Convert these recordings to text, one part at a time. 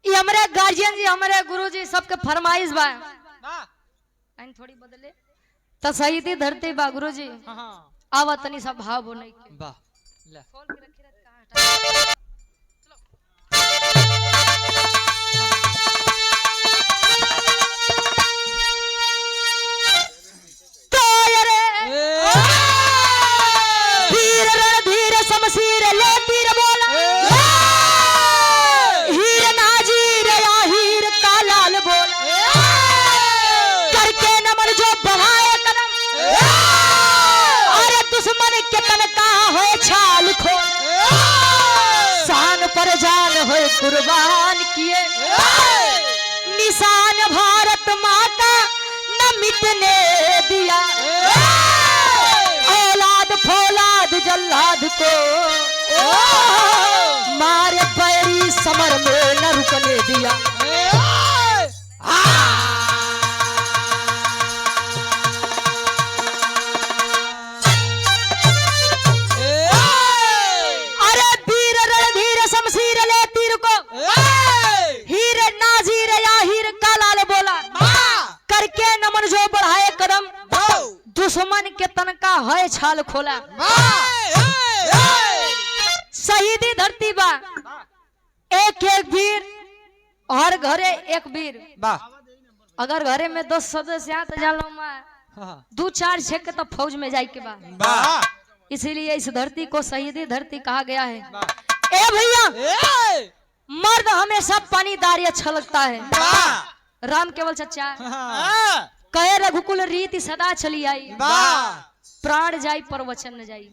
हमारे गार्जियन जी हमारे गुरु जी सबके फरमाइश बा थोड़ी बदले तो सही थी धरती बा गुरु जी आवा तनी सब भाव बोले वाह जान हो कुर्बान किए निशान भारत माँ का न मिटने दिया औलाद फौलाद जल्लाद को मारे बैरी समर में न रुकने दिया। दुश्मन के तन का है छाल खोला शहीदी धरती बा एक एक वीर और घरे एक वीर अगर घरे में 2 सदस्य तो जानो दो चार छेक तो फौज में जाए के बाद इसीलिए इस धरती को शहीदी धरती कहा गया है। ए भैया मर्द हमेशा पानीदारी अच्छा लगता है। राम केवल चचा कहे रघुकुल रीति सदा चली आई प्राण जाई पर वचन न जाई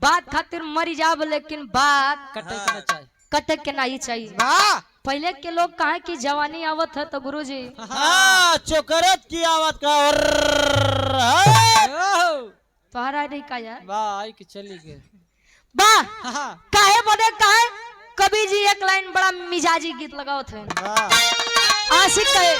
बात खातिर मरी जाब लेकिन बात कटक के नहीं चाहिए। पहले के लोग कहा कि जवानी आवत है तो गुरुजी चोकरत की आवत का तुम्हारा नहीं का यार वाह की चली गए बा काहे बदे काहे कवि जी एक लाइन बड़ा मिजाजी गीत लगाओ थे आशिक कहे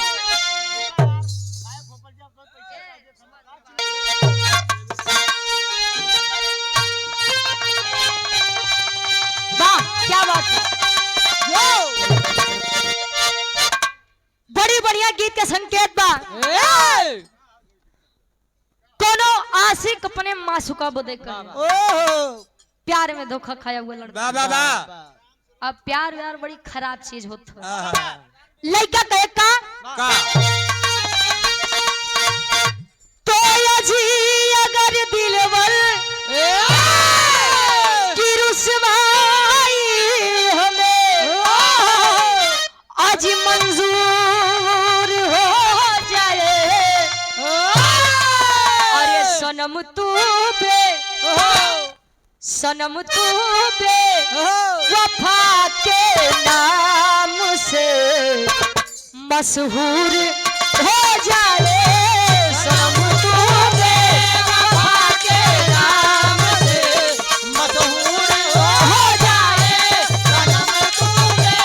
क्या बात है बड़ी बढ़िया गीत के संकेत बा कोनो आशिक अपने मासूका बदे कर प्यार में धोखा खाया हुआ लड़का अब प्यार यार बड़ी खराब चीज होता है। लड़का कहे का तो जी अगर दिलवर की रुसवाई हमें आज मंजूर हो जाए अरे सनम तू बे वफा के नाम से मशहूर हो जाए सनम तू बे वफा के नाम से मशहूर हो जाए सनम तू बे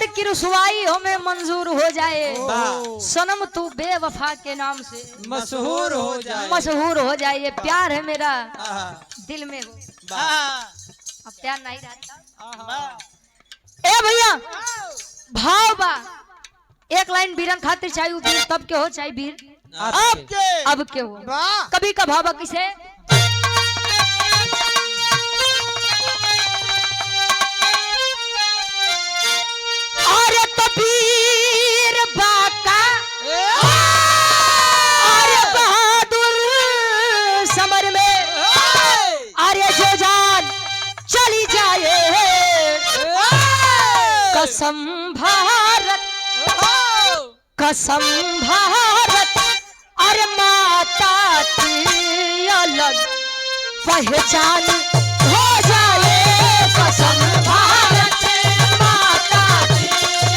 दिलवर की रुसवाई हमें मंजूर हो जाए, वाह। सनम तू बेवफा के नाम से मशहूर हो जाए। मशहूर हो जाए। ये प्यार है मेरा आहा, दिल में हो, वाह। अब प्यार नहीं रहता। आहा, ए भैया भाव बा, एक लाइन बीरन खातिर चाहिए वीर तब के हो चाहे वीर आपके अब के हो। वाह। कभी का भाव बा किसे अरे तो वीर बाका अरे बहादुर समर में अरे जो जान चली जाए कसम भारत कसम भारत अरे माता की अलग पहचान हो जाए कसम भारत माता की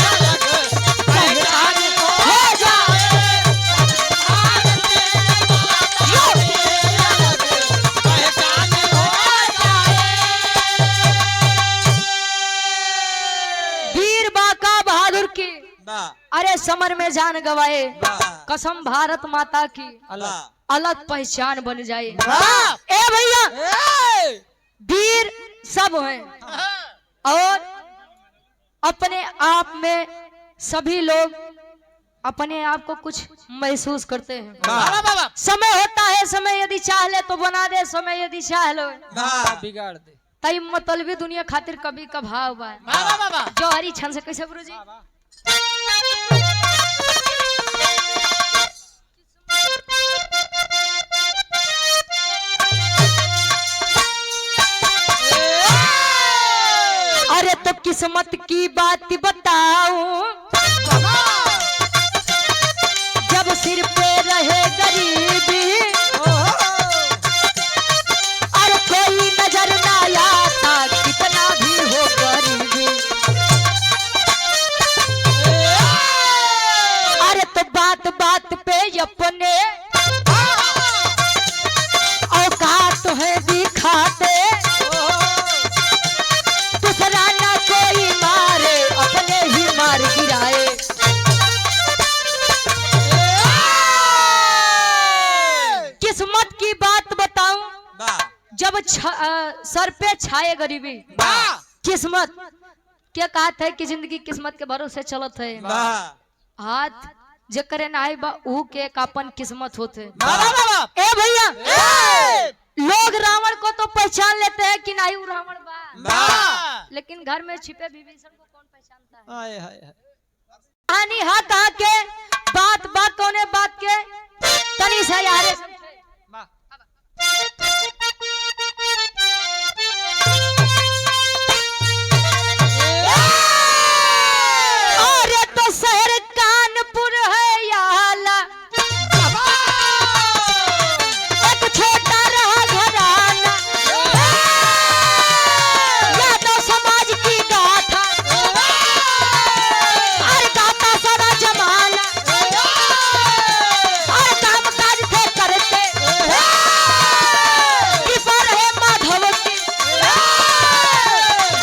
अलग पहचान हो जाए वीर बाका बहादुर की अरे समर में जान गवाए कसम भारत माता की अलग पहचान बन जाए। ए भैया वीर सब हैं और अपने आप में सभी लोग अपने आप को कुछ महसूस करते हैं। समय होता है, समय यदि चाह ले तो बना दे, समय यदि चाह लो बिगाड़ दे। तई मतलबी दुनिया खातिर कभी का भाव बा जो हरी छन से कैसे गुरु जी अरे तो किस्मत की बात बताऊं जब सिर पे रहे गरीबी अरे कोई नजर ना आता कितना भी हो गरीबी अरे तो बात बात पे अपने औकात है दिखाते दूसरा ना कोई मारे अपने ही मार गिराए किस्मत की बात बताऊं जब सर पे छाए गरीबी किस्मत क्या कहत है कि जिंदगी किस्मत के भरोसे चलत है हाथ जकरे नाई बा ऊ के अपन किस्मत होते। ए भैया लोग रावण को तो पहचान लेते हैं कि नहीं रावण बा लेकिन घर में छिपे विभीषण को कौन पहचानता है। कहानी हा कहा के बात बा कौने बात के तनी सा यारे अरे तो शहर कानपुर है याला एक छोटा रहा घराना यादव समाज की गाथा अरे गाता सारा जमाना अरे काम काज थे करते कृपा रहे माधव की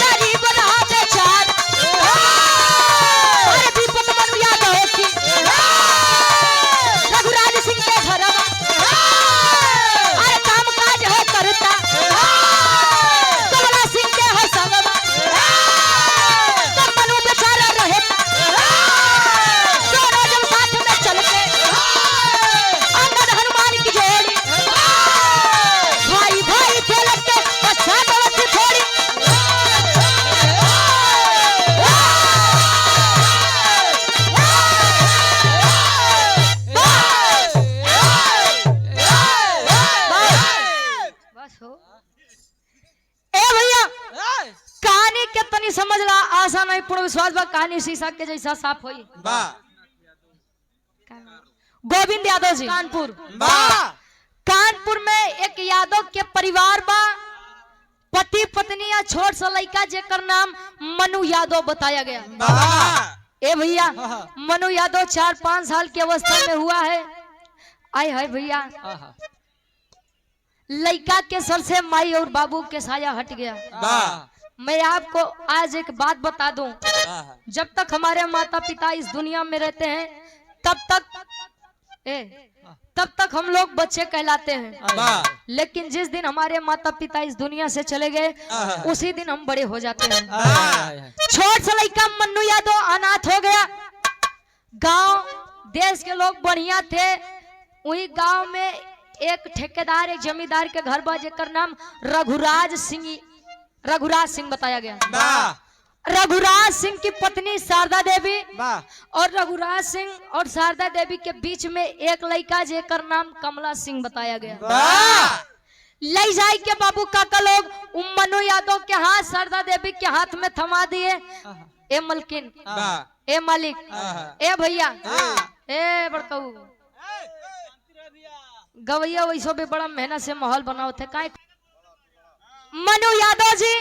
गरीब रहा बेचारा अरे दीपक मनु यादव की रघुराज सिंह के घरवा अरे काम काज है करता कमला सिंह के है संगवा तब मनु बेचारा रहता दोनों जब साथ में चलते अंगद हनुमान की जोड़ी भाई भाई थे लगते अच्छा गलत थोड़ी बस हो। ए भैया कहानी के तनी समझ ला आशा नहीं पूर्ण विश्वास बा कहानी शीशा के जैसा साफ होई। गोविंद यादव जी कानपुर कानपुर में एक यादव के परिवार बा पति पत्नी या छोट सा लड़का जेकर नाम मनु यादव बताया गया। ए भैया मनु यादव 4-5 साल की अवस्था में हुआ है। आए है भैया लड़का के सर से माई और बाबू के साया हट गया। मैं आपको आज एक बात बता दूं जब तक हमारे माता पिता इस दुनिया में रहते हैं तब तक हम लोग बच्चे कहलाते हैं, लेकिन जिस दिन हमारे माता पिता इस दुनिया से चले गए उसी दिन हम बड़े हो जाते हैं। छोट सा लड़का मन्नू यादव अनाथ हो गया। गांव देश के लोग बढ़िया थे, वही गांव में एक ठेकेदार एक जमींदार के घर बा जेकर नाम रघुराज सिंह बताया गया। रघुराज सिंह की पत्नी शारदा देवी और रघुराज सिंह और शारदा देवी के बीच में एक लड़का जेकर नाम कमला सिंह बताया गया। ले जाए के बाबू काका लोग मन्नू यादव के हाथ शारदा देवी के हाथ में थमा दिए। ए मलकिन, ए मालिक, ए भैया, ए बड़काऊ गवैया वैसो भी बड़ा मेहनत से माहौल बनाओ थे। मन्नू यादव जी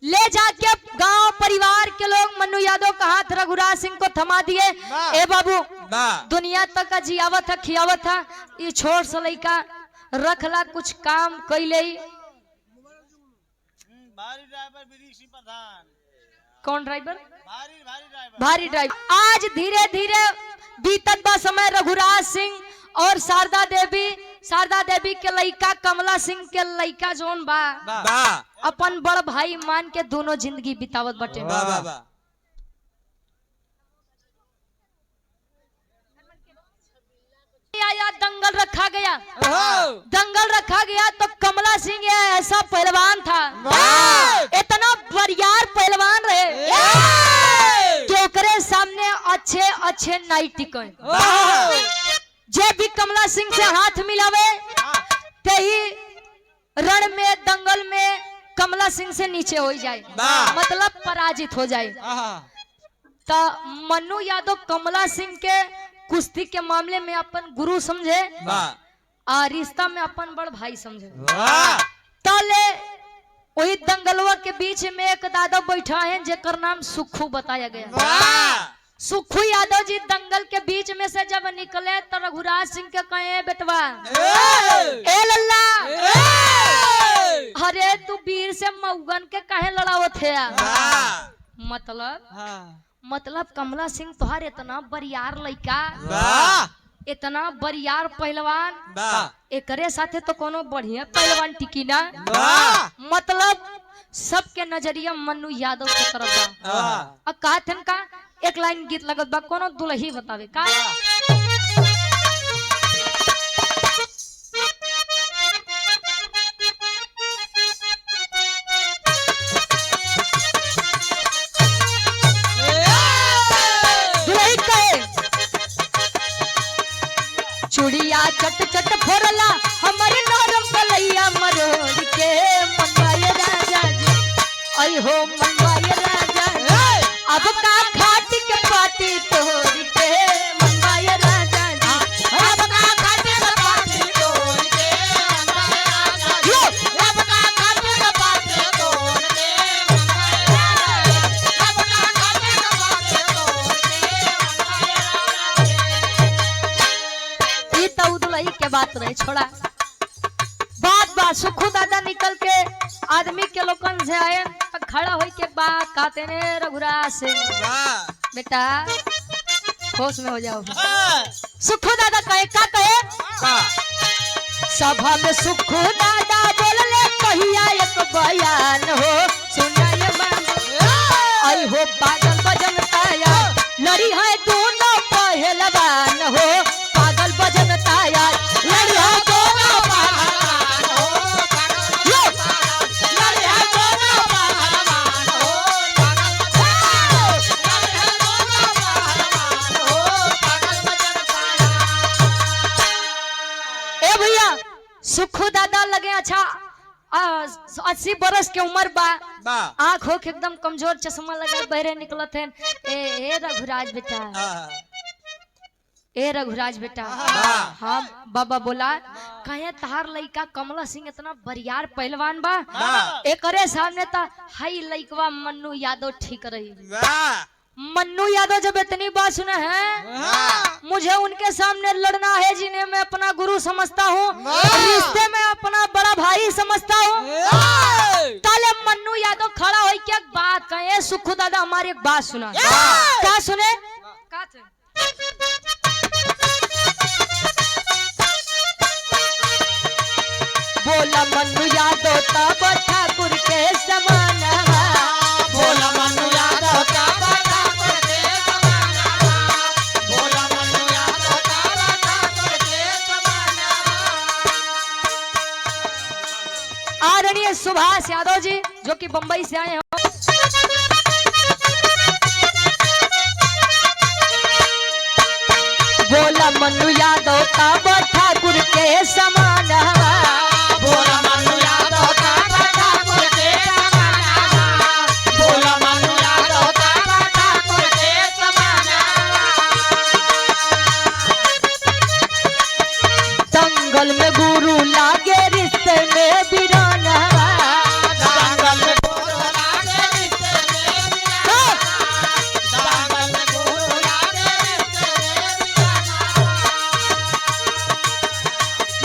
ले जाके गांव परिवार के लोग मन्नू यादव का हाथ रघुराज सिंह को थमा दिए। ए बाबू दुनिया तक का जियावत था खियावत था, ये छोट सा लड़का रखला कुछ काम कैले। कौन ड्राइवर? भारी ड्राइवर। आज धीरे धीरे बीतत बा समय। रघुराज सिंह और शारदा देवी के लड़का कमला सिंह के लड़का जोन बा अपन बड़ भाई मान के दोनों जिंदगी बितावत बटे। आया दंगल रखा गया तो कमला सिंह ऐसा पहलवान था, इतना बरियार पहलवान रहे कि ओकरे सामने अच्छे नाई टिके। जे भी कमला सिंह से हाथ मिलावे ते ही रण में दंगल में कमला सिंह से नीचे हो जाए, मतलब पराजित हो जाए। तो मन्नू यादव कमला सिंह के कुश्ती के मामले में अपन गुरु समझे और रिश्ता में अपन बड़ भाई समझे। ताले वही दंगलवा के बीच में एक दादा बैठा है जेकर नाम सुखू बताया गया। सुखू यादव जी दंगल के बीच में से जब निकले तो रघुराज सिंह के कहे बेटवा ए लल्ला, अरे तू वीर से मऊगन के कहे लड़ावत है? मतलब कमला सिंह तुहार इतना बरियार लड़का, इतना बरियार पहलवान, एकरे साथे तो कोनो बढ़िया पहलवान टिकी ना। मतलब सबके नजरिया मन्नू यादव के तरफ बा। कहथन का एक लाइन गीत लगत बा, कोनो दुल्ही बतावे का। दुल्ही कहे चूड़िया चट चट फोड़ला हमारे नरम कलैया मरोड़ के मनवाए राजा जी, आई हो मनवाए राजा जी, अब का घाट के पाटी तोड़ के मनवाए राजा जी, अब का घाट के पाटी तोड़ के मनवाए राजा जी, अब का घाट के पाटी तोड़ के मनवाए राजा जी, अब का घाट के पाटी तोड़ के मनवाए राजा जी। ये तो दुल्ही के बात रहे, छोड़ा बात सुखू दादा निकल के आदमी के लोगन से आए खड़ा हो के बात कहते ने रघुराज सिंह बेटा होश में हो जाओ। सुखू दादा कहे का कहे सभा में सुखू दादा बोलले कहिया एक बयान हो सुनाए आई हो पागल बजनताया लड़ी है दोनों पहलवान हो, पागल बजनताया लड़ी है दोनों पहलवान हो, लड़ी है दोनों पहलवान हो, पागल बजनताया। ए भैया सुखू दादा लगे अच्छा 80 बरस के उम्र बा, आँख हो एकदम कमजोर, चश्मा लगा बहरे निकलत है। ए रघुराज बेटा, ए रघुराज बेटा, हाँ बाबा बोला कहे तहार लइका कमला सिंह इतना बरियार पहलवान बा, एकरे सामने ता हाई लइकवा मन्नू यादव ठीक रही। मन्नू यादव जब इतनी बात सुने हैं, मुझे उनके सामने लड़ना है जिन्हें मैं अपना गुरु समझता हूँ, रिश्ते में अपना बड़ा भाई समझता हूँ। ताले मन्नू यादव खड़ा हो क्या बात कहे, सुखू दादा हमारी एक बात सुना। क्या सुने? बोला मन्नू यादव तब ठाकुर के समान, बोला मन्नू यादव तब ठाकुर के समान, बोला मन्नू यादव तब ठाकुर के समान। आदरणीय सुभाष यादव जी जो कि बंबई से आए हैं, बोला मन्नू यादव तब ठाकुर के समान, बोला मन्नू यादव तब ठाकुर के समान, बोला मन्नू यादव तब ठाकुर के समान। दंगल में गुरु लागे रिश्ते में वीरान, दंगल में गुरु लागे रिश्ते में वीरान, दंगल में गुरु लागे रिश्ते में वीरान।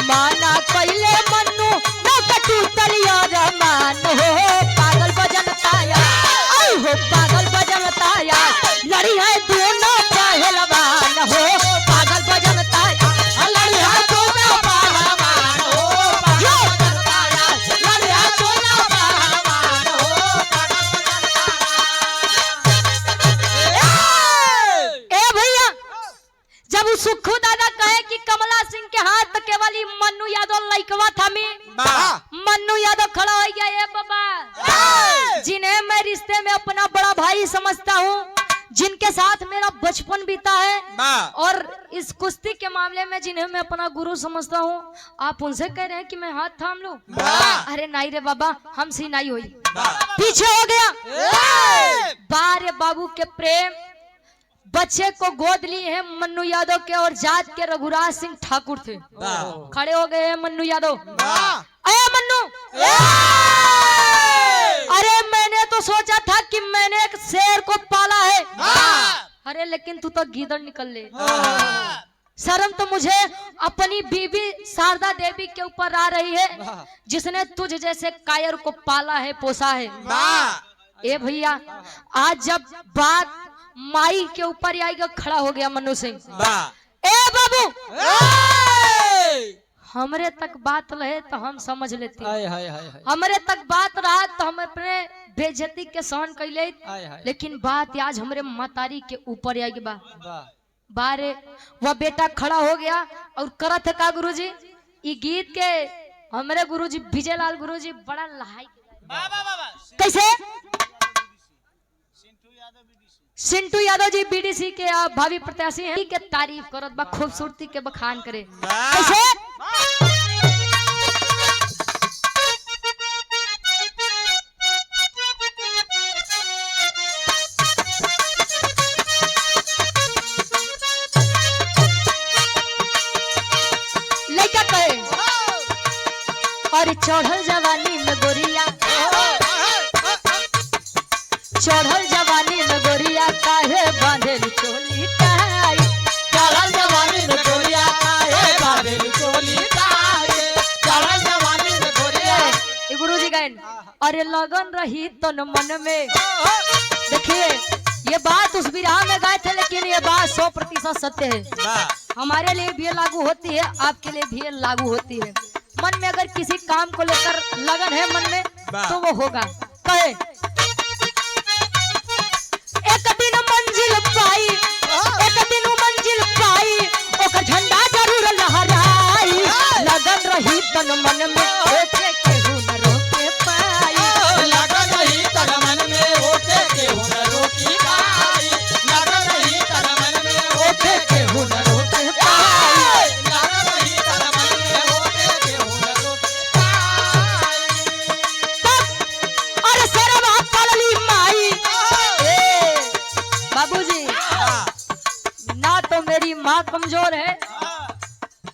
माना पहले मन्नू न कटू तलियार मान हो, पागल बजन ताया हो, पागल बजन ताया लड़ी है दोनों पहलवान हो, पागल बजन ताया लड़ी है दोनों पहलवान हो, पागल बजन ताया लड़ी है दोनों पहलवान हो, पागल बजन ताया। ए भैया, जब सुखू दादा कहे कि कमला सिंह के हाथ केवल ही मन्नू यादव लइकवा था मन्नू यादव खड़ा हो गया। ये बाबा जिन्हें मैं रिश्ते में अपना बड़ा भाई समझता हूँ, जिनके साथ मेरा बचपन बीता है, और इस कुश्ती के मामले में जिन्हें मैं अपना गुरु समझता हूँ, आप उनसे कह रहे हैं कि मैं हाथ थाम लूं? अरे नहीं रे बाबा, हमसे नहीं हुई, पीछे हो गया। बारे बाबू के प्रेम बच्चे को गोद लिए हैं मन्नू यादव के, और जात के रघुराज सिंह ठाकुर थे। खड़े हो गए हैं मन्नू यादव। अरे मन्नू, अरे मैंने तो सोचा था कि मैंने एक शेर को पाला है, अरे लेकिन तू तो गीदड़ निकल ले। शर्म तो मुझे अपनी बीबी शारदा देवी के ऊपर आ रही है, जिसने तुझ जैसे कायर को पाला है, पोसा है। ए भैया, आज जब बात माई के ऊपर आएगा, खड़ा हो गया मन्नू सिंह। ए बाबू, हमरे तक बात रहे तो हम समझ लेते, हमरे तक बात रहा तो हम अपने बेइज्जती के सहन कर ले, लेकिन बात आज हमरे मातारी के ऊपर आएगी। बारे वह बेटा खड़ा हो गया और करत है का गुरुजी, ई गीत के हमरे गुरुजी विजयलाल गुरुजी बड़ा लहाई कैसे। सिंटू यादव जी बीडीसी के भावी प्रत्याशी हैं, के तारीफ करत बा, खूबसूरती के बखान करे कैसे। लड़का कहे और चढ़ल जवानी में गोरिया, चढ़ल जवानी में गोरिया काहे बांधेली चोली टाई, चढ़ल जवानी में गोरिया काहे बांधेली चोली टाई, चढ़ल जवानी में गोरिया। ये गुरुजी गायन, अरे लगन रही तन मन में। देखिए ये बात उस विरह में गाए थे, लेकिन ये बात 100% सत्य है, हमारे लिए भी लागू होती है, आपके लिए भी लागू होती है। मन में अगर किसी काम को लेकर लगन है मन में, तो वो होगा। कहे एक दिन मंजिल पाई, एक दिन मंजिल पाई, ओकर झंडा जरूर लहराई, लगन रही तन मन में, ओके केहू न रोके पाई, लगन रही तन मन में, ओके केहू न रोकी पाई, लगन रही तन मन में, ओके केहू न रोके पाई। लगन रही तन मन में, ओके केहू न रोकी पाई। अरे सरवा पड़ली माई, बाबूजी ना तो मेरी माँ कमजोर है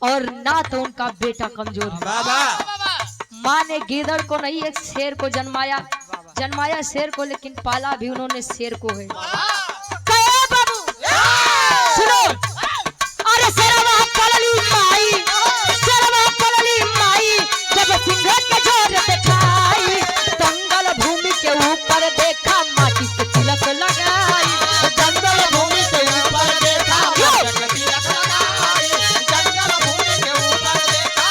और ना तो उनका बेटा कमजोर है। माँ ने गीदड़ को नहीं, एक शेर को जन्माया शेर को, लेकिन पाला भी उन्होंने शेर को है। सुनो अरे सरवा पलली माई सरवा पलली माई जब सिंह के जोर दिखाई जंगल भूमि के ऊपर देखा माटी के तिलक लगाई जंगल भूमि के ऊपर देखा माटी के तिलक लगाई जंगल भूमि के ऊपर देखा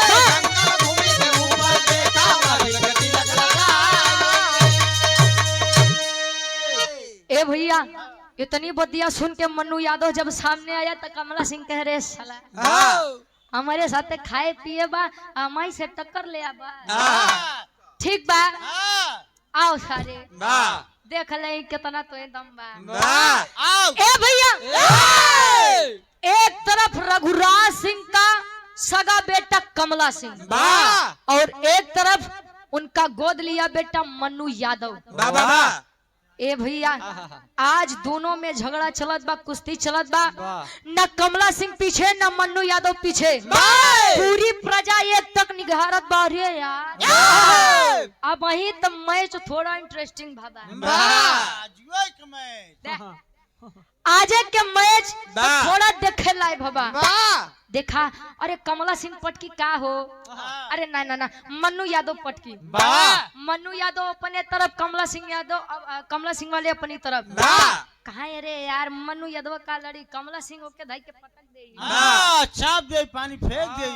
जंगल भूमि के ऊपर देखा माटी के तिलक लगाई। ए भैया इतनी बतिया सुन के मन्नू यादव जब सामने आया तो कमला सिंह कह रहे साला हमारे साथ खाए पिए बा हमारी से टक्कर ले बा ठीक बा आओ सारे देख ले कितना तो दम बा ए भैया एक तरफ रघुराज सिंह का सगा बेटा कमला सिंह और एक तरफ उनका गोद लिया बेटा मन्नू यादव ए भैया आज दोनों में झगड़ा चलत बा कुश्ती चलत बा न कमला सिंह पीछे न मन्नू यादव पीछे पूरी प्रजा एक तक निगारत बा रे यार अब वही तो मैच थोड़ा इंटरेस्टिंग भाबा आज के मैच थोड़ा देखे लाए बाबा देखा अरे कमला सिंह पटकी का हो अरे ना ना ना मन्नू यादव पटकी मन्नू यादव अपने तरफ कमला सिंह वाले अपनी तरफ कहा अरे यार मन्नू यादव का लड़ी कमला सिंह होके धाई के पटक दे छाप दे पानी फेंक दे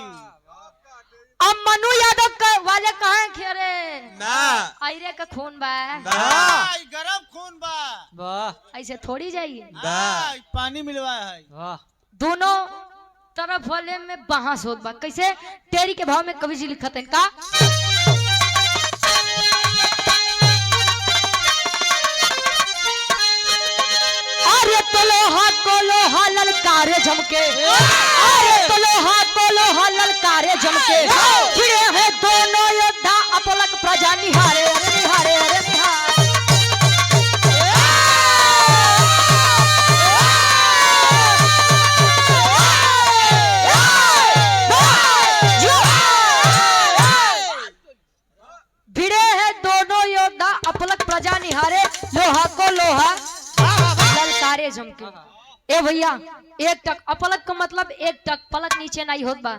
अब मन्नू यादव का वाले कहा खेरे आयरे का खून बा गरम खून बा ऐसे थोड़ी जाइए पानी मिलवा है दोनों तरफ वाले में बहस होत बा कैसे तेरी के भाव में कवि जी लिखत है का अरे तो लोहा ललकारे जमके अरे तो लोहा ललकारे जमके फिरे हैं दोनों योद्धा अपलक प्रजा निहारे अरे निहारे अरे निहारे भिड़े हैं दोनों योद्धा अपलक प्रजा निहारे लोहा को लोहा ललकारे जमके ए भैया एक टक अपलक का मतलब एक टक पलक नीचे नहीं होत बा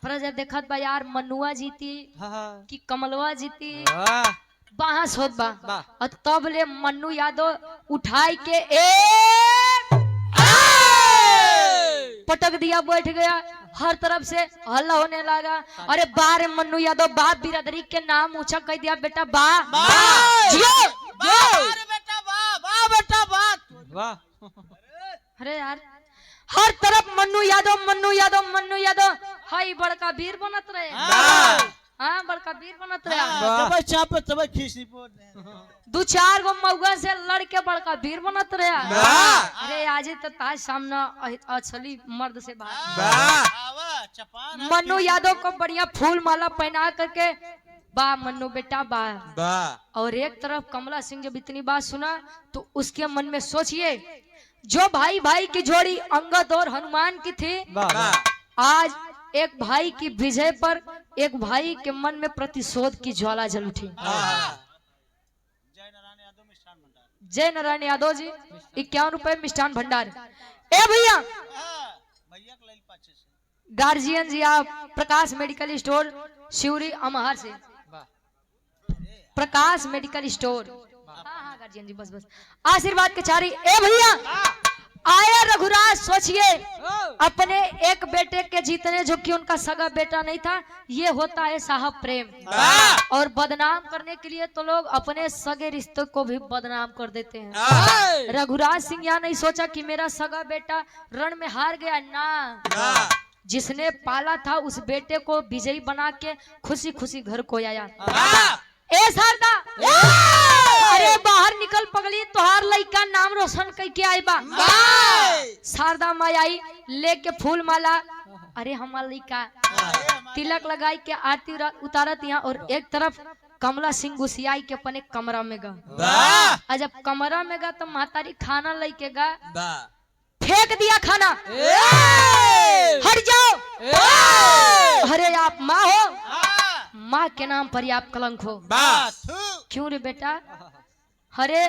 प्रजा देखत बा यार मनुआ जीती कि कमलवा जीती बहस होत बा और तब ले मन्नू यादव उठाई के एक पटक दिया बैठ गया हर तरफ से हल्ला होने लगा अरे बारे मन्नू यादव बाप बिरादरी के नाम ऊंचा कर दिया बेटा बा अरे यार हर तरफ मन्नू यादव हाई बड़का वीर बनत रहे हाँ बड़का वीर बनत रहे दो चार गो मौगा से लड़के बड़का वीर बनत रहे अरे आज तो ताज सामना असली मर्द से मन्नू यादव को बढ़िया फूल माला पहना करके बा मन्नू बेटा बा और एक तरफ कमला सिंह जब इतनी बात सुना तो उसके मन में सोचिए जो भाई भाई की जोड़ी अंगद और हनुमान की थी आज एक भाई की विजय पर एक भाई के मन में प्रतिशोध की ज्वाला जल उठी। जय नारायण यादव जी 51 रुपए मिष्ठान भंडार। ए भैया गार्जियन जी आप प्रकाश मेडिकल स्टोर शिवरी अमहार से प्रकाश मेडिकल स्टोर हाँ गार्जियन जी बस आशीर्वाद के चारी। ए भैया आया रघुराज सोचिए अपने एक बेटे के जीतने जो कि उनका सगा बेटा नहीं था ये होता है साहब प्रेम और बदनाम करने के लिए तो लोग अपने सगे रिश्तों को भी बदनाम कर देते हैं। रघुराज सिंह यहाँ नहीं सोचा कि मेरा सगा बेटा रण में हार गया ना जिसने पाला था उस बेटे को विजयी बना के खुशी खुशी घर को आया। ए शारदा अरे बाहर निकल पगली तोहार लइका नाम रोशन करके आई बा। शारदा माई आई लेके फूल माला अरे हमार लइका तिलक लगाई के आरती उतारत यहाँ और एक तरफ कमला सिंह घुसियाई के अपने कमरा में गा। जब कमरा में गा तो महतारी खाना लेके गा फेंक दिया खाना हट जाओ। अरे आप माँ हो माँ के नाम पर ही आप कलंक हो। क्यों रे बेटा अरे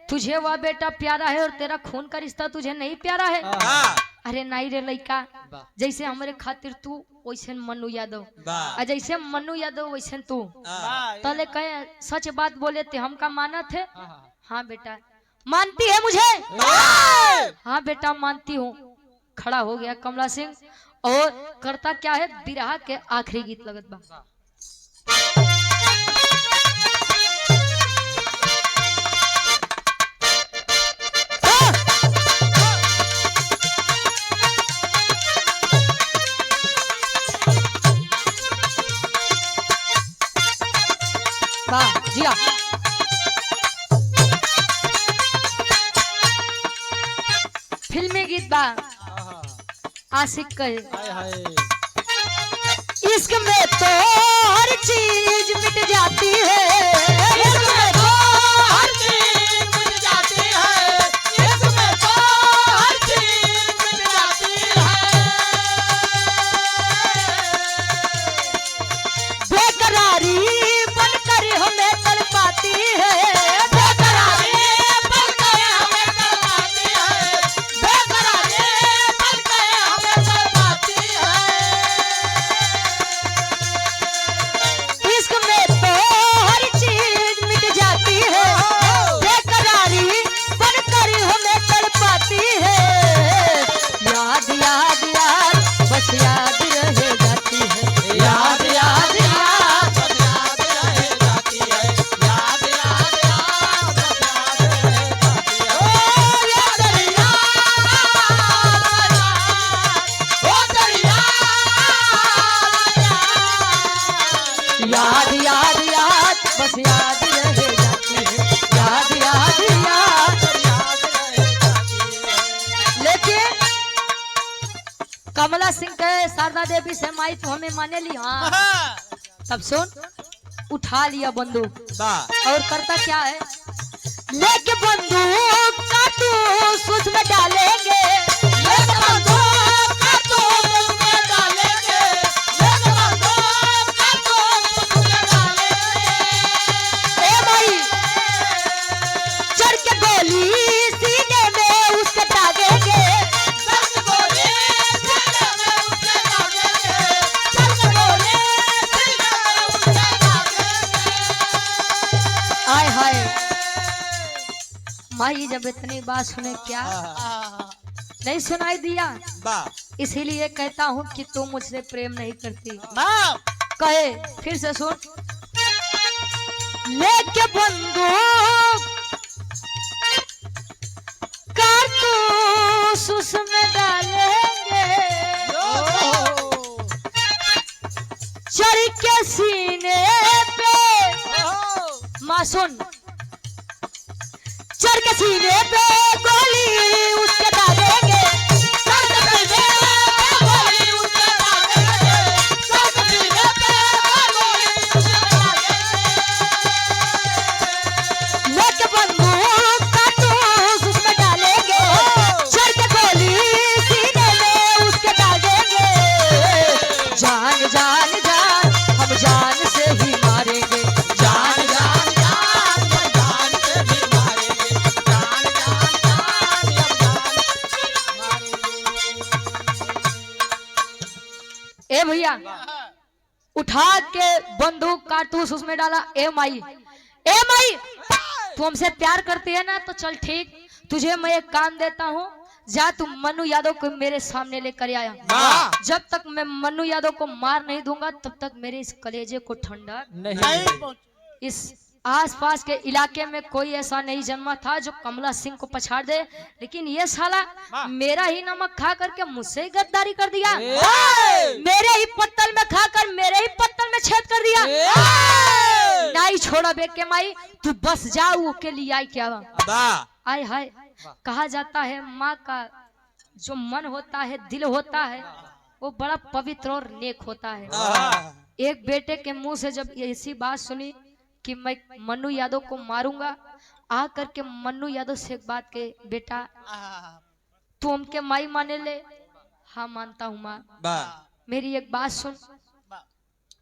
तुझे वह बेटा प्यारा है और तेरा खून का रिश्ता तुझे नहीं प्यारा है। अरे नहीं रे लइका, जैसे हमारे खातिर तू वैसे मन्नू यादव, और जैसे मन्नू यादव वैसे तू। तले कहे सच बात बोले थे हम का माना थे। हाँ बेटा मानती है मुझे? हाँ बेटा मानती हूँ। खड़ा हो गया कमला सिंह और करता क्या है, बिरहा के आखिरी गीत लगत बा। वाह जी हाँ। फिल्मी गीत बा आशिक कहे, इश्क में तो हर चीज मिट जाती है, इश्क में तो हर चीज मिट जाती है, इश्क में तो हर चीज मिट जाती है। बेकरारी बनकर हमें तड़पाती है, बेकरारी बनकर हमें तड़पाती है, बेकरारी बनकर हमें तड़पाती है। इश्क में तो हर चीज मिट जाती है, बेकरारी बनकर हमें तड़पाती है। याद याद याद बस याद रह जाती है, याद याद याद बस याद रह जाती है, याद याद याद बस याद रह जाती है। ओ दरिया याद याद याद बस याद रह जाती है, याद याद याद लेकिन कमला सिंह कहे शारदा देवी से माई तो हमें माने ली। हाँ तब सुन, उठा लिया बंदूक और करता क्या है, लेके बंदूक का तू उसमें डालेंगे, लेके बंदूक का तू उसमें डालेंगे, लेके बंदूक का तू उसमें डालेंगे। ए भाई चढ़ के गोली सीने में उसके दागेंगे, चढ़ के गोली सीने में उसके दागेंगे, चढ़ के गोली सीने में उसके दागेंगे। आय हाय माई जब इतनी बात सुने क्या नहीं सुनाई दिया, इसीलिए कहता हूँ कि तू मुझसे प्रेम नहीं करती। कहे फिर से सुन, लेके बंदूक कारतूस उसमें डालेंगे, चढ़ के सीने पे माँ सुन, चढ़ के सीने पे गोली उसके दागेंगे, चढ़ के सीने पे गोली उसके दागेंगे, चढ़ के सीने पे गोली उसके दागेंगे। लेके बंदूक कारतूस उसमें डालेंगे, चढ़ के गोली सीने में उसके दागेंगे। जान जान जान हम जान से ही मारेंगे, जान जान जान हम जान से ही मारेंगे, जान जान जान हम जान मारेंगे। ए भैया उठा के बंदूक कारतूस उसमें डाला। ए माई तू हमसे प्यार करती है ना, तो चल ठीक, तुझे मैं एक काम देता हूँ, जा तू मन्नू यादव को मेरे सामने लेकर आया। जब तक मैं मन्नू यादव को मार नहीं दूंगा तब तक मेरे इस कलेजे को ठंडा नहीं। इस आसपास के इलाके में कोई ऐसा नहीं जन्मा था जो कमला सिंह को पछाड़ दे, लेकिन ये साला मेरा ही नमक खा करके मुझसे ही गद्दारी कर दिया, मेरे ही पत्तल में खाकर मेरे ही पत्तल में छेद कर दिया। नहीं छोड़ा बे के माई, तू बस जा, वो के लिए आई क्या आय हाय। कहा जाता है माँ का जो मन होता है, दिल होता है, वो बड़ा पवित्र और नेक होता है। एक बेटे के मुंह से जब ऐसी बात सुनी कि मैं मन्नू यादव को मारूंगा, आ करके मन्नू यादव से एक बात के, बेटा तू उनके माई माने ले। हाँ मानता हूँ माँ, मेरी एक बात सुन,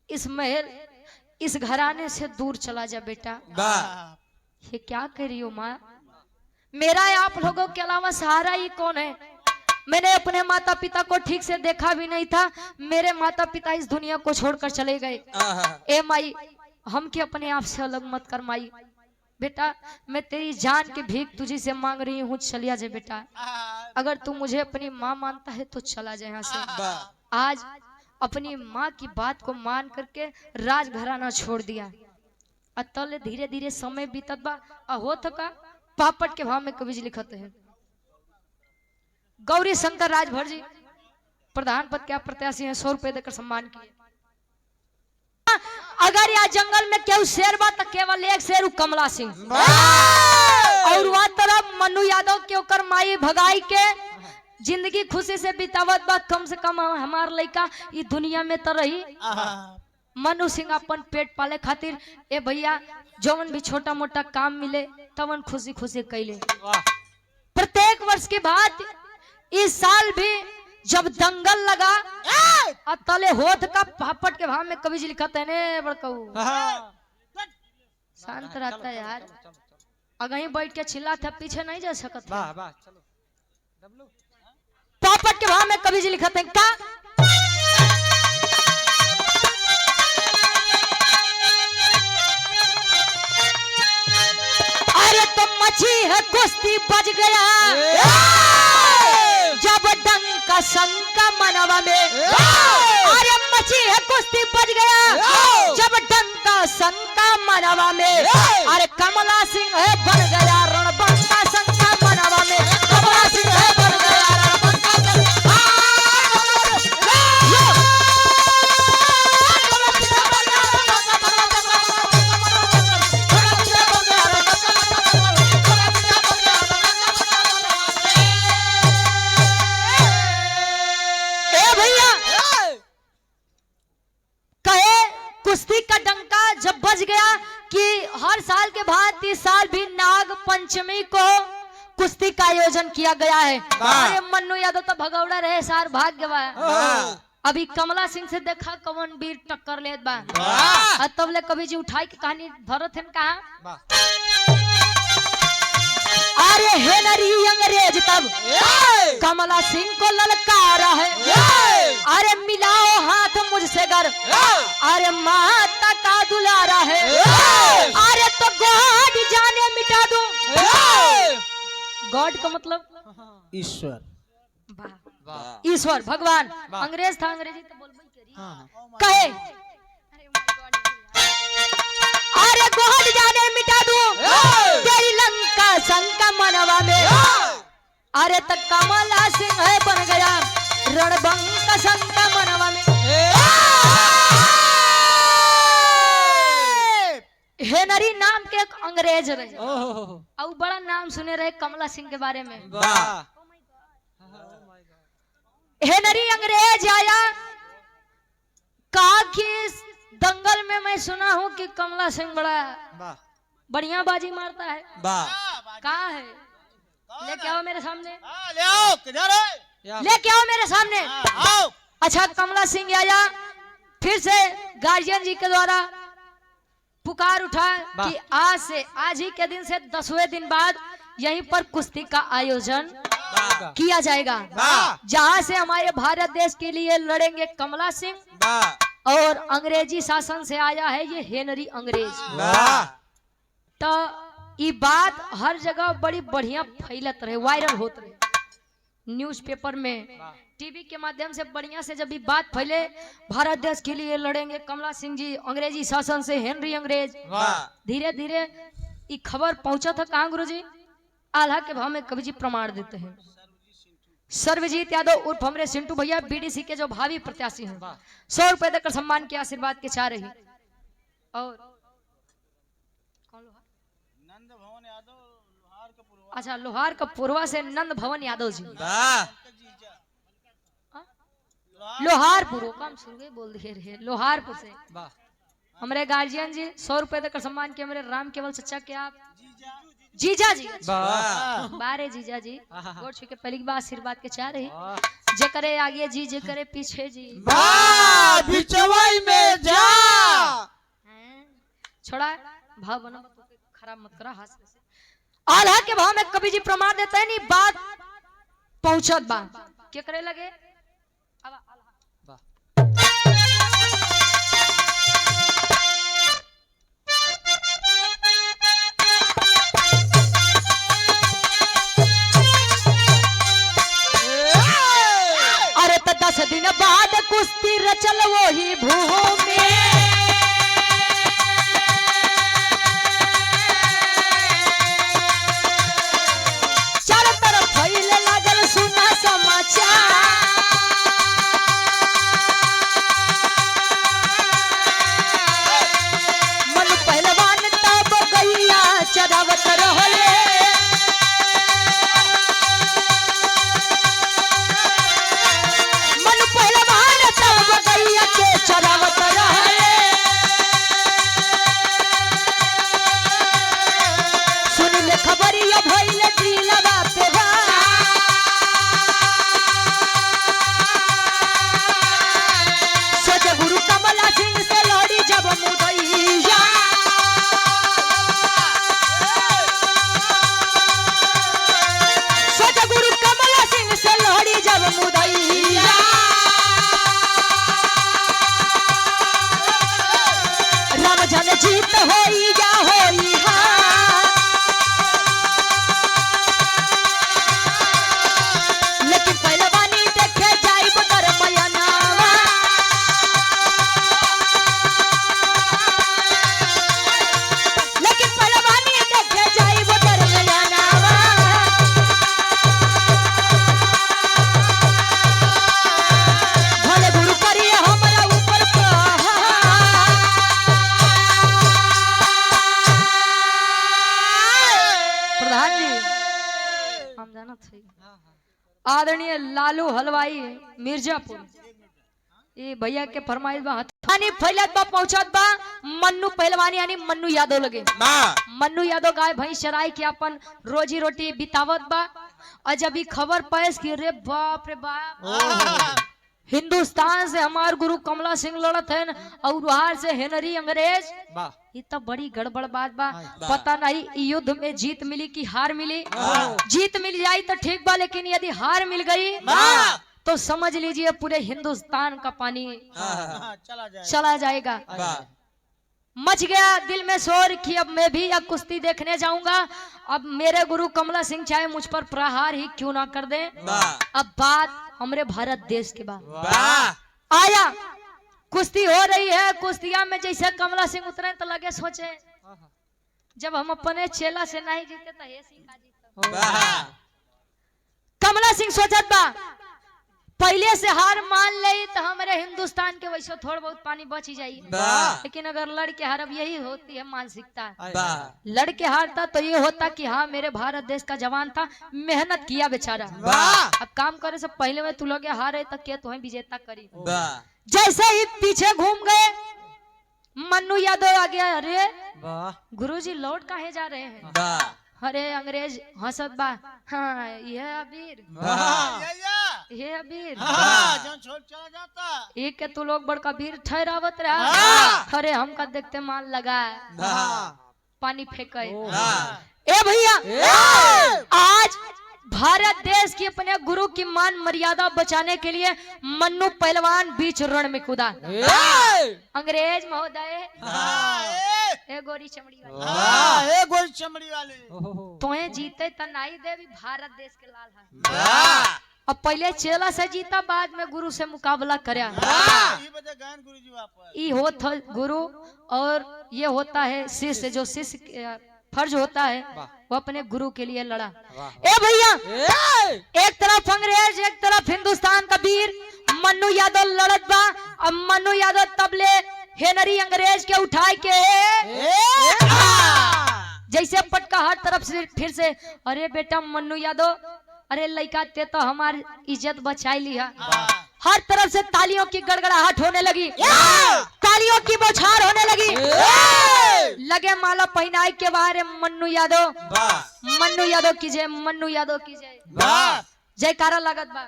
इस महल इस घराने से दूर चला जा बेटा। ये क्या कह रही हो माँ? मेरा आप लोगों के अलावा सहारा ही कौन है? मैंने अपने माता पिता को ठीक से देखा भी नहीं था, मेरे माता पिता इस दुनिया को छोड़कर चले गए। ए माई, हम के अपने आप से अलग मत कर माई। बेटा मैं तेरी जान की भीख तुझी से मांग रही हूँ, चलिया जाए बेटा। अगर तू मुझे अपनी माँ मानता है तो चला जाए यहाँ से। आज अपनी माँ की बात को मान करके राजघराना छोड़ दिया। अतल धीरे धीरे समय बीतत बा। होत का पापड़ के भाव में कवि लिखते हैं, गौरी शंकर राजभर जी प्रधान पद के प्रत्याशी हैं, 100 रुपए देकर सम्मान किए। अगर यहाँ जंगल में केहू शेर बा तो केवल एक शेर कमला सिंह, और वह तरफ मन्नू यादव के ओकर माई भगाई के जिंदगी खुशी से बितावत बा। कम से कम हमार लड़का ये दुनिया में तो रही। मनु सिंह अपन पेट पाले खातिर ए भैया जौन भी छोटा मोटा काम मिले तवन खुशी खुशी कैले। प्रत्येक वर्ष के बाद इस साल भी जब दंगल लगा तले होत का पापड़ के भाव में कवि जी लिखते हैं बड़कऊ। शांत रहता है यार, अगर बैठ के चिल्लाते पीछे नहीं जा सकता। पापड़ के भाव में कवि जी लिखते हैं का अरे तो मछी है कुश्ती बज गया जब डंका शंका मनवा में। अरे मछी है कुश्ती बज गया जब डंका शंका मनवा में। अरे कमला सिंह है बन गया रणबंका शंका मनवा में। कमला सिंह है बन गया रणबंका कुश्ती का डंका जब बज गया कि हर साल के बाद इस साल भी नाग पंचमी को कुश्ती का आयोजन किया गया है। अरे मन्नू यादव तो भगौड़ा रहे सार भाग्यवा। अभी कमला सिंह से देखा कौन वीर टक्कर लेत बा। तब ले कभी जी उठाई की कहानी भरत है कहा। अरे हेनरी अंग्रेज तब कमला सिंह को ललकारा है। अरे मिलाओ हाथ मुझसे गर, अरे माता का दुलारा है। अरे तो गॉड जाने मिटा दूं। गॉड का मतलब ईश्वर, ईश्वर भगवान। अंग्रेज था, अंग्रेजी तो बोल कहे। अरे गॉड जाने मिटा दूं तेरी लंका शंका मनवा में। अरे तक कमला सिंह है बन गया रणबंका शंका मनवा में। हेनरी नाम के एक अंग्रेज रहे और बड़ा नाम सुने रहे कमला सिंह के बारे में। हेनरी अंग्रेज आया, कहा कि दंगल में मैं सुना हूं कि कमला सिंह बड़ा बढ़िया बाजी मारता है। कहाँ है? लेके आओ मेरे सामने, लेके आओ मेरे सामने। अच्छा कमला सिंह आया, फिर से गार्जियन जी के द्वारा पुकार उठा कि आज ही के दिन से 10वें दिन बाद यहीं पर कुश्ती का आयोजन किया जाएगा, जहां से हमारे भारत देश के लिए लड़ेंगे कमला सिंह और अंग्रेजी शासन से आया है ये हेनरी अंग्रेज। तो ये बात हर जगह बड़ी बढ़िया फैलत रहे, वायरल होत रहे, न्यूज़पेपर में, टीवी के माध्यम से बढ़िया से जब ये बात फैले भारत देश के लिए लड़ेंगे कमला सिंह जी अंग्रेजी शासन से हेनरी अंग्रेज। धीरे धीरे ये खबर पहुंचा था कहाँ गुरुजी? आल्हा के भाव में कवि जी प्रमाण देते हैं। सर्वजीत यादव उर्फ हमरे सिंटू भैया बीडीसी के जो भावी प्रत्याशी हैं 100 रुपए देकर सम्मान के आशीर्वाद के चाह रही। और अच्छा लोहार का पूर्वा से नंद भवन यादव जी, लोहारपुर काम शुरू बोल दिए रहे, लोहारपुर से हमारे गार्जियन जी 100 रुपए देकर सम्मान किया। मेरे राम केवल सच्चा के आप जीजा जी बारे जीजा जी गोड़ छू के पहली बार आशीर्वाद के चाह रही। जे करे आगे जी, जे करे पीछे जी, में जा छोड़ा भाव बना खराब मत करा हाथ से। आल्हा के भाव में कवि जी प्रमाण देते हैं, नहीं बात पहुंचत बा क्या करे लगे। अब अरे तो 10 दिन बाद कुश्ती रचल वही भूमि, चारों तरफ फैले लागल सुना समाचार, मन पहलवान तब गैया चरावत रहले, मन पहलवान तब गैया के चरावत रहले, सुन ले खबरिया भइल दिलवा पे बा, सोचे गुरु कमला सिंह से लड़ी जब मुदैया, सोचे गुरु कमला सिंह से लड़ी जब मुदैया, राम जन जीत होई या होई हार, लेकिन पहलवानी देखे जाई बदर मयनावा, लेकिन पहलवानी देखे जाई बदर मयनावा, भले गुरु करिए हमरा ऊपर प्रधान जी हम जानत हई आदरणीय लालू हलवाई मिर्जापुर ये भैया के फरमाइश बा हथानी फैलत बा पहुंचत बा मन्नू पहलवानी यानी मन्नू यादव लगे। मन्नू यादव गाय भैंस चराई के अपन रोजी रोटी बितावत बा और जब ये खबर पैस की रे बाप बाप हिंदुस्तान से हमार गुरु कमला सिंह लड़त है और वहां से हेनरी अंग्रेज, ये तो बड़ी गड़बड़ बात बा। पता नहीं युद्ध में जीत मिली कि हार मिली, जीत मिल जाई तो ठीक बा, लेकिन यदि हार मिल गई तो समझ लीजिए पूरे हिंदुस्तान का पानी चला जाएगा। मच गया दिल में शोर कि अब मैं भी अब कुश्ती देखने जाऊंगा, अब मेरे गुरु कमला सिंह चाहे मुझ पर प्रहार ही क्यों ना कर दे। अब बात हमारे भारत देश के बाद आया, कुश्ती हो रही है, कुश्तिया में जैसे कमला सिंह उतरे तो लगे सोचे जब हम अपने चेला से नहीं जीते तो हे सिंह का जीता। कमला सिंह सोचत बा पहले से हार मान ले तो हमारे हिंदुस्तान के वैसे थोड़ा बहुत पानी बच ही जाइए, लेकिन अगर लड़के हार, अब यही होती है मानसिकता, लड़के हारता तो ये होता कि हाँ मेरे भारत देश का जवान था, मेहनत किया बेचारा, अब काम करे से पहले में तू लोग हारे तक के तुम्हें विजेता करी। जैसे ही पीछे घूम गए मन्नू यादव आ गया, अरे गुरुजी लौट काहे जा रहे हैं, अरे अंग्रेज हंसत बा, हाँ ये अबीर ये अबीर एक के तू लोग बड़का वीर ठहरावत रहा, अरे हमका देखते मान लगा पानी फेंके। ए भैया आज भारत देश की अपने गुरु की मान मर्यादा बचाने के लिए मन्नू पहलवान बीच रण में कूदा। अंग्रेज महोदय ए गोरी चमड़ी वाले तुम्हें जीते तो नहीं देवी, भारत देश के लाल है। अब पहले चेला से जीता, बाद में गुरु से मुकाबला करया। ये होता गुरु और ये होता है शिष्य, जो शिष्य फर्ज होता है वो अपने गुरु के लिए लड़ा। ए भैया एक तरफ अंग्रेज एक तरफ हिंदुस्तान का वीर मन्नू यादव लड़त बा। अब मन्नू यादव तबले हेनरी अंग्रेज के उठाए के जैसे पटका हर तरफ से फिर से, अरे बेटा मन्नू यादव, अरे लड़का ते तो हमारी इज्जत बचाई लिया। हर तरफ से तालियों की गड़गड़ाहट होने लगी, तालियों की बौछार होने लगी। लगे माला पहनाई के बाहर मन्नू यादव की जय, मन्नू यादव की जय, जयकारा लागत बा।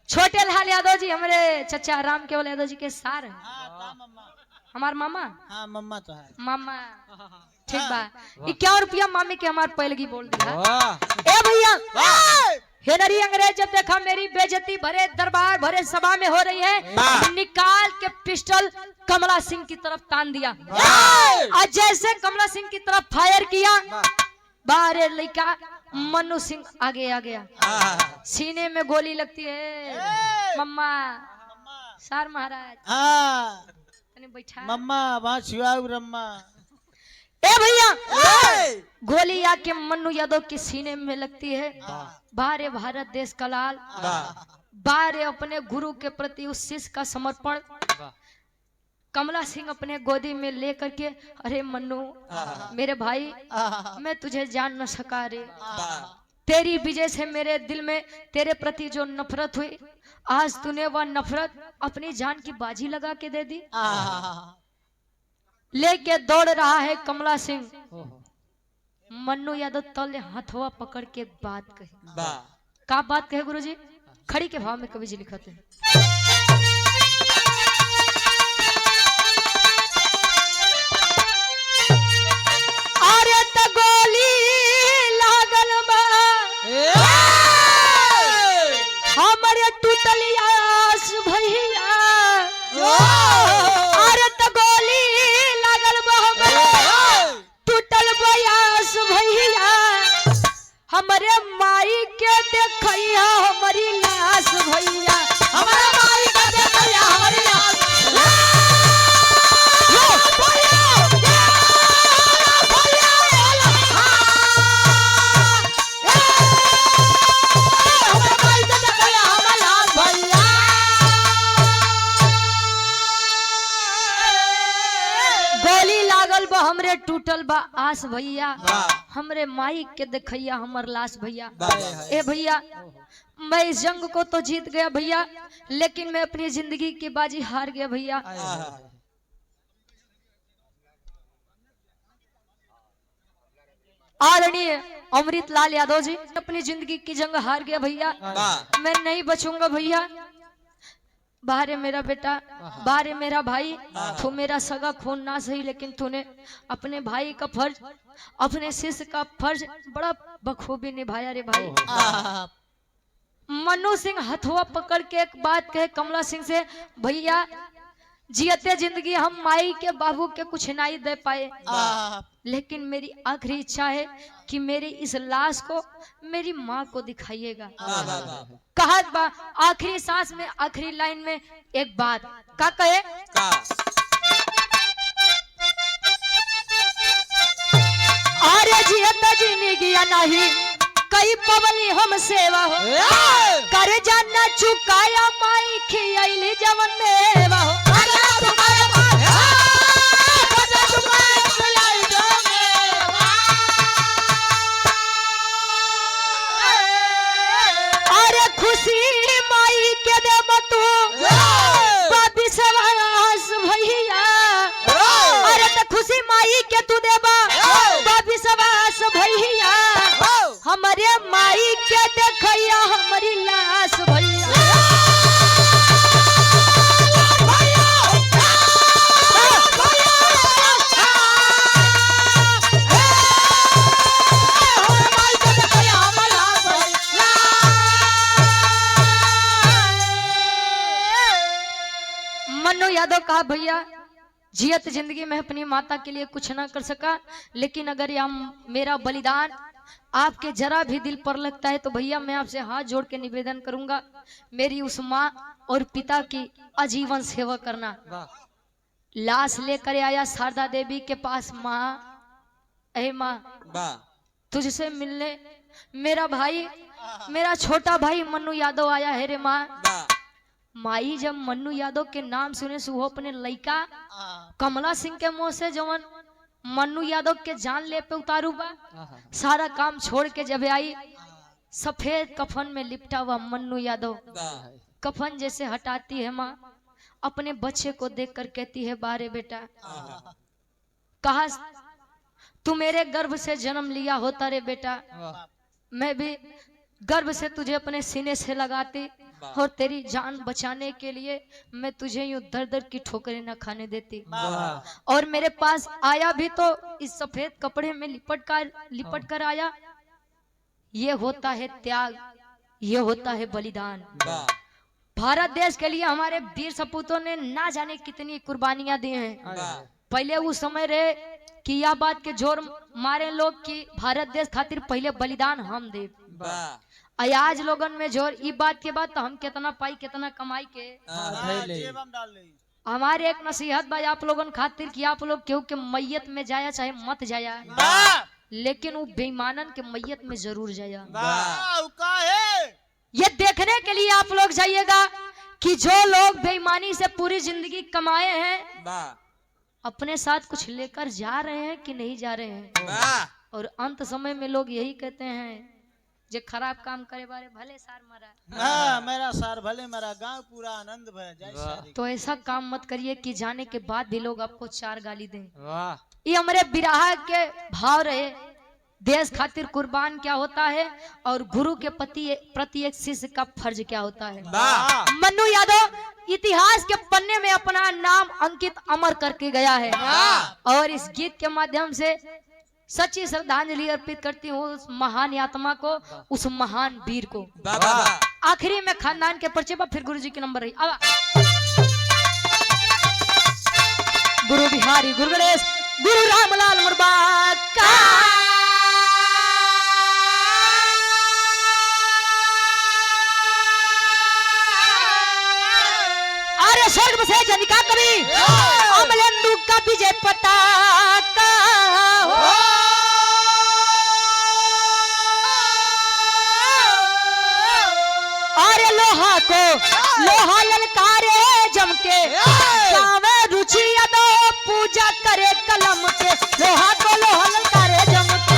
छोटे लाल यादव जी हमारे चचा राम केवल यादव जी के सार हैं। हमार मामा हाँ मम्मा तो है। मामा ठीक बा। 51 रुपया मामी के हमार पहलगी बोल दिया। वाह ए भैया हेनरी अंग्रेज जब देखा मेरी बेइज्जती भरे दरबार भरे सभा में हो रही है, निकाल के पिस्टल कमला सिंह की तरफ तान दिया और जैसे कमला सिंह की तरफ फायर किया, बाहर लड़का मन्नू सिंह आगे आ गया, सीने में गोली लगती है। मम्मा सार महाराज हाँ तने बैठा मम्मा वहाँ छुआऊ रम्मा। ए भैया गोली आके मन्नू यादव के सीने में लगती है। बारे भारत देश का लाल, बारे अपने गुरु के प्रति उस शिष्य का समर्पण। कमला सिंह अपने गोदी में लेकर के, अरे मन्नू मेरे भाई मैं तुझे जान न सका रे, तेरी वजह से मेरे दिल में तेरे प्रति जो नफरत हुई, आज तूने वह नफरत अपनी जान की बाजी लगा के दे दी। लेके दौड़ रहा है कमला सिंह। मन्नू यादव तले हथवा पकड़ के एक बात कही। का बात कहे गुरुजी? खड़ी के भाव में कवि जी लिखते हैं। अरे त गोली लागल बा हमरे टूटल आस भैया, अरे त गोली लागल बा हमरे टूटल बयास भैया, हमरे माई के देखैया हमारी लाश भैया, हमारे माई के देखैया हमारी लाश हमरे टूटल बा आस भैया, हमरे माई के देखैया हमर लाश भैया। ए भैया मैं इस जंग को तो जीत गया भैया, लेकिन मैं अपनी जिंदगी की बाजी हार गया भैया। आदरणीय अमृत लाल यादव जी, अपनी जिंदगी की जंग हार गया भैया, मैं नहीं बचूंगा भैया। बाहर है मेरा बेटा, बाहर है मेरा भाई, तू मेरा सगा खून ना सही, लेकिन तूने अपने भाई का फर्ज, अपने शिष्य का फर्ज बड़ा बखूबी निभाया रे भाई। मन्नू सिंह हथवा पकड़ के एक बात कहे कमला सिंह से, भैया जियते जिंदगी हम माई के बाबू के कुछ नहीं दे पाए, लेकिन मेरी आखिरी इच्छा है कि मेरी इस लाश को मेरी माँ को दिखाइएगा। कहा बा आखिरी सांस में आखिरी लाइन में एक बात का कहे, अरे जियते जिंदगी नहीं कई पवली हम सेवा हो, कर जाना चुकाया माई खियाइली जवन मेवा हो। अरे खुशी माई के दे तू विश्वास भैया, अरे तो खुशी माई के तू देबा विश्वास भैया, हमारे माई के देखैया हमारी लाश भैया। मन्नू यादव कहा भैया जियत जिंदगी में अपनी माता के लिए कुछ ना कर सका, लेकिन अगर यह मेरा बलिदान आपके जरा भी दिल पर लगता है तो भैया मैं आपसे हाथ जोड़ के निवेदन करूंगा, मेरी उस माँ और पिता की आजीवन सेवा करना। लाश लेकर आया शारदा देवी के पास। माँ अरे माँ तुझसे मिलने मेरा भाई, मेरा छोटा भाई मन्नू यादव आया है रे माँ। माई जब मन्नू यादव के नाम सुने से वो अपने लड़का कमला सिंह के मुंह से जवन मन्नू यादव के जान ले पे उतारू बा, सारा काम छोड़ के जब आई, सफेद कफन में लिपटा हुआ मन्नू यादव कफन जैसे हटाती है माँ, अपने बच्चे को देखकर कहती है, बारे बेटा कहा तू मेरे गर्भ से जन्म लिया होता रे बेटा, मैं भी गर्भ से तुझे अपने सीने से लगाती, और तेरी जान बचाने के लिए मैं तुझे यूं दर दर की ठोकरें न खाने देती। और मेरे पास आया भी तो इस सफेद कपड़े में लिपट कर आया। ये होता है त्याग, ये होता है बलिदान। भारत देश के लिए हमारे वीर सपूतों ने ना जाने कितनी कुर्बानियां दी हैं। पहले उस समय रहे कि यह बात के जोर मारे लोग कि भारत देश खातिर पहले बलिदान हम दे। आज लोगन में जोर ई बात के बाद तो हम कितना पाई कितना कमाई के। हमारे एक नसीहत भाई आप लोगन खातिर कि आप लोग केहू के मैयत में जाया चाहे मत जाया, लेकिन वो बेईमानन के मैयत में जरूर जाया। ये देखने के लिए आप लोग जाइएगा कि जो लोग बेईमानी से पूरी जिंदगी कमाए हैं अपने साथ कुछ लेकर जा रहे हैं कि नहीं जा रहे हैं। और अंत समय में लोग यही कहते हैं जे खराब काम करे बारे भले सार मरा, मेरा सार भले मरा, गांव पूरा आनंद भया। तो ऐसा काम मत करिए कि जाने के बाद भी लोग आपको चार गाली दें। ये हमारे बिरहा के भाव रहे। देश खातिर कुर्बान क्या होता है और गुरु के प्रति एक शिष्य का फर्ज क्या होता है। मन्नू यादव इतिहास के पन्ने में अपना नाम अंकित अमर करके गया है। और इस गीत के माध्यम से सच्ची श्रद्धांजलि अर्पित करती हूँ उस महान आत्मा को, उस महान वीर को। आखिरी में खानदान के परिचय पर फिर गुरु जी के नंबर रही। अब गुरु बिहारी, गुरु गणेश, गुरु रामलाल मुर्बा का। अरे स्वर्ग से जनिका कवि अमलेंदु का विजय पताका। लोहा ललकारे जम के गावे रुचि यादो पूजा करे कलम के। लोहा को लोहा ललकारे जम के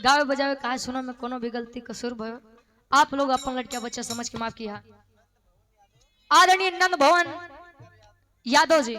गावे बजावे कहा सुना में कोनो भी गलती कसूर भयो आप लोग अपन लड़किया बच्चा समझ के माफ किया। आदरणीय नंद भवन यादव जी।